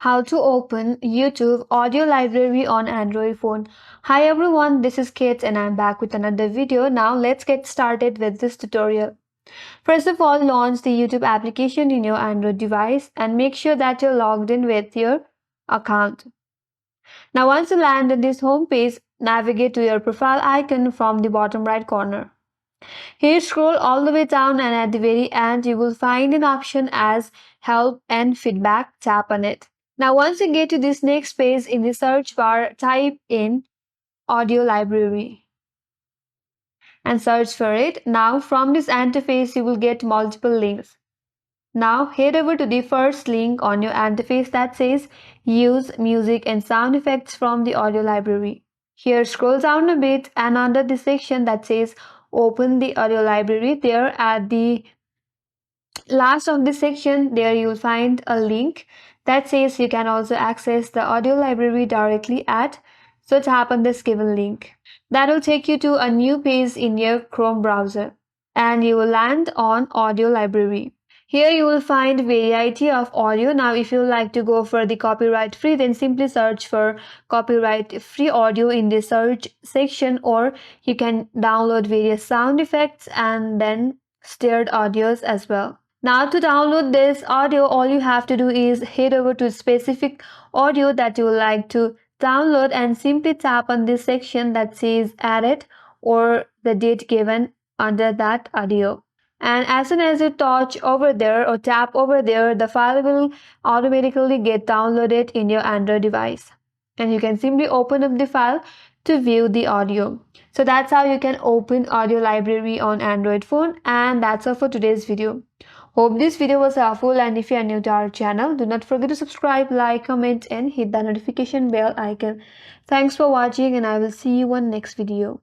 how to open YouTube audio library on Android phone. Hi everyone, this is Kate and I'm back with another video. Now let's get started with this tutorial. First of all, launch the YouTube application in your Android device and make sure that you're logged in with your account. Now once you land at this home page, navigate to your profile icon from the bottom right corner. Here scroll all the way down and at the very end you will find an option as help and feedback. Tap on it. Now once you get to this next page in the search bar, type in audio library and search for it. Now from this interface you will get multiple links. Now head over to the first link on your interface that says use music and sound effects from the audio library. Here scroll down a bit and under the section that says open the audio library, there at the last of this section there you'll find a link that says you can also access the audio library directly at, so tap on this given link. That will take you to a new page in your Chrome browser and you will land on audio library. Here you will find variety of audio. Now if you like to go for the copyright free, then simply search for copyright free audio in the search section, or you can download various sound effects and then steered audios as well. Now to download this audio, all you have to do is head over to specific audio that you would like to download and simply tap on this section that says edit or the date given under that audio. And as soon as you touch over there or tap over there, the file will automatically get downloaded in your Android device. And you can simply open up the file to view the audio. So that's how you can open audio library on Android phone, and that's all for today's video. Hope this video was helpful, and if you are new to our channel, do not forget to subscribe, like, comment and hit the notification bell icon. Thanks for watching and I will see you on next video.